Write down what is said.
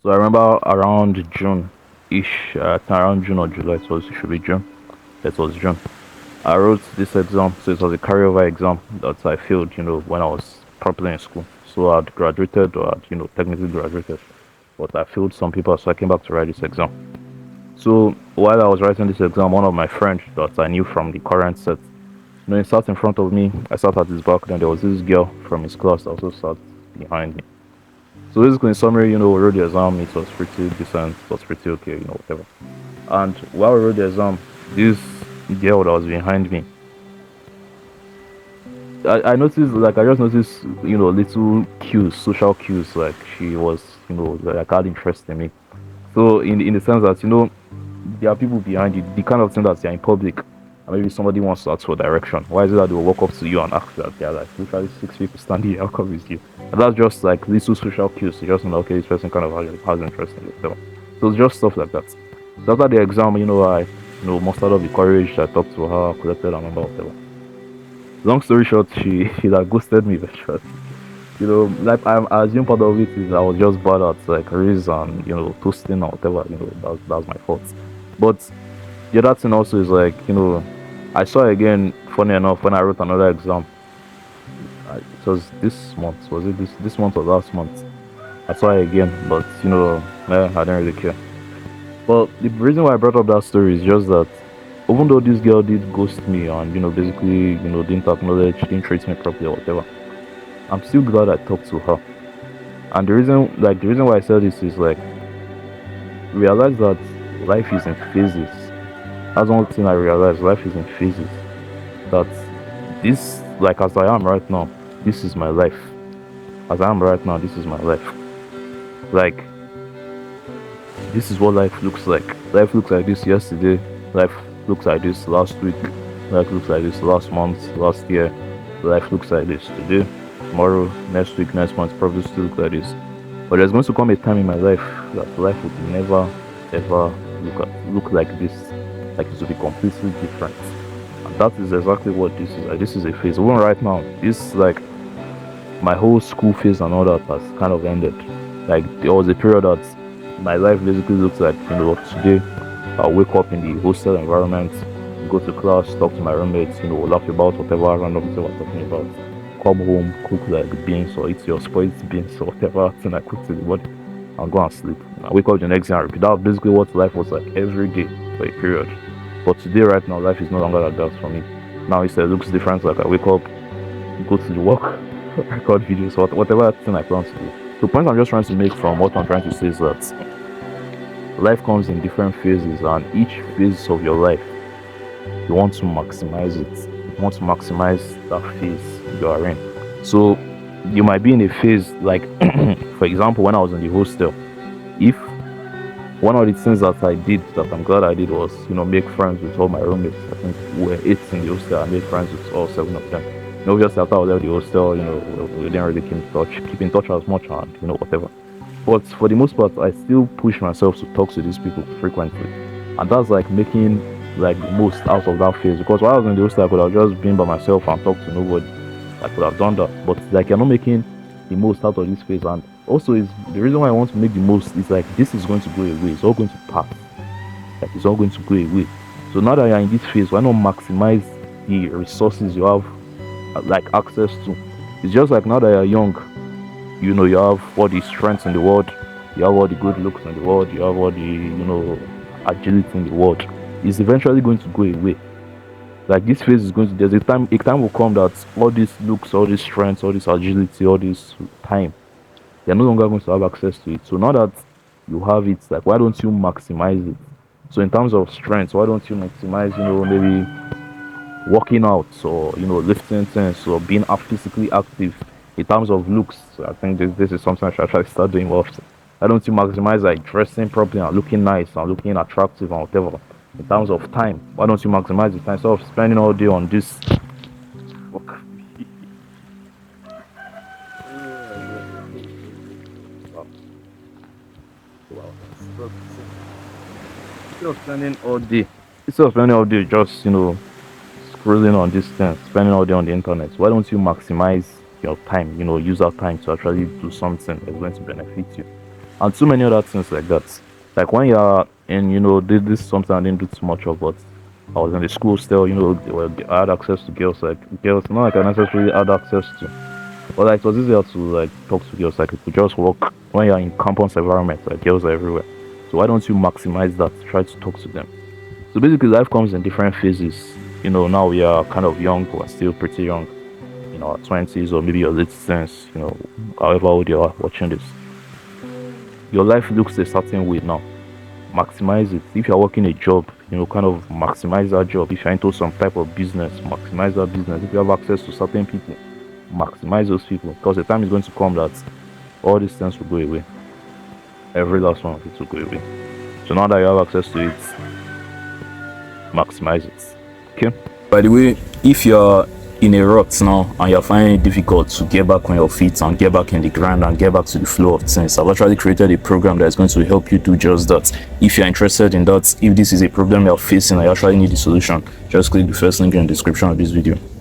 So I remember around June-ish, around June or July, it should be June. It was June. I wrote this exam, so it was a carryover exam that I failed, when I was properly in school. So I'd graduated, or I'd, technically graduated, but I failed some people, so I came back to write this exam. So while I was writing this exam, one of my friends that I knew from the current set, he sat in front of me. I sat at his back. Then there was this girl from his class that also sat behind me. So basically, in summary, we wrote the exam. It was pretty decent. It was pretty okay, whatever. And while we wrote the exam, this girl that was behind me, I noticed, like, I just noticed, little cues, social cues, like she was, like, had interest in me. So in the sense that, there are people behind you, the kind of thing that you're in public, and maybe somebody wants to ask for direction. Why is it that they will walk up to you and ask that? There are like literally six people standing here, how come with you? And that's just like little social cues. You just know, okay, this person kind of has interest in it. So it's just stuff like that. So after the exam, I mustered up the courage. I talked to her, collected her number, whatever. Long story short, she like ghosted me eventually. Like I assume part of it is I was just bad at like riz and toasting or whatever. That's my fault. But the other thing also is like I saw again. Funny enough, when I wrote another exam, it was this month. Was it this month or last month? I saw her again, but I didn't really care. But the reason why I brought up that story is just that even though this girl did ghost me and basically didn't acknowledge, didn't treat me properly or whatever, I'm still glad I talked to her. And the reason why I said this is like realize that life is in phases. That's one thing I realized. Life is in phases. That this, like as I am right now, this is my life. As I am right now, this is my life. Like this is what life looks like. Life looks like this yesterday. Life looks like this last week. Life looks like this last month, last year. Life looks like this today, tomorrow, next week, next month, probably still look like this. But there's going to come a time in my life that life would never ever look like this. Like it will be completely different. And that is exactly what this is. Like, this is a phase. Even right now, this like my whole school phase and all that has kind of ended. Like there was a period that my life basically looks like today I'll wake up in the hostel environment, go to class, talk to my roommates, laugh about whatever random thing we're talking about. Come home, cook like beans or eat your spoiled beans or whatever thing I cook to the body, and go and sleep. I wake up the next day and repeat. That was basically what life was like every day for a period. But today, right now, life is no longer like that for me. Now it looks different. Like I wake up, go to the work, record videos, whatever thing I plan to do. The point I'm just trying to make from what I'm trying to say is that life comes in different phases, and each phase of your life, you want to maximize it. You want to maximize that phase you are in. So you might be in a phase like, for example, when I was in the hostel, if one of the things that I did that I'm glad I did was, make friends with all my roommates. I think we were eight in the hostel. I made friends with all seven of them. Obviously after I was at the hostel, we didn't really keep in touch as much and whatever. But for the most part, I still push myself to talk to these people frequently, and that's like making like the most out of that phase. Because while I was in the hostel, I could have just been by myself and talked to nobody. I could have done that, but like you're not making the most out of this phase. And also, is the reason why I want to make the most is like this is going to go away. It's all going to pass. Like it's all going to go away. So now that you're in this phase, why not maximize the resources you have, like access to? It's just like now that you're young, you have all the strength in the world, you have all the good looks in the world, you have all the agility in the world. It's eventually going to go away. Like this phase is going to, there's a time will come that all these looks, all this strength, all this agility, all this time, you're no longer going to have access to it. So now that you have it, like why don't you maximize it? So in terms of strength, why don't you maximize, maybe working out or lifting things or being physically active. In terms of looks, I think this is something I should actually start doing more often. Why don't you maximize like dressing properly and looking nice and looking attractive and whatever? In terms of time, why don't you maximize the time instead of spending all day on this? Fuck. Wow. Wow. Instead of spending all day, just scrolling on this thing, spending all day on the internet, why don't you maximize your time, use that time to actually do something that's going to benefit you? and too many other things like that. Like when you're in, this is something I didn't do too much of, but I was in the school still, I had access to girls, like girls, not like I necessarily had access to, but like it was easier to like talk to girls, like you could just walk when you're in campus environment, like girls are everywhere. So why don't you maximize that? Try to talk to them. So basically, life comes in different phases. Now we are kind of young, we're still pretty young, our 20s or maybe your late teens, however old you are watching this. Your life looks a certain way now. Maximize it. If you're working a job, kind of maximize that job. If you're into some type of business, maximize that business. If you have access to certain people, maximize those people. Because the time is going to come that all these things will go away. Every last one of it will go away. So now that you have access to it, maximize it. Okay? By the way, if you're in a rut now and you're finding it difficult to get back on your feet and get back in the grind and get back to the flow of things, I've actually created a program that is going to help you do just that. If you're interested in that, if this is a problem you're facing and you actually need a solution, just click the first link in the description of this video.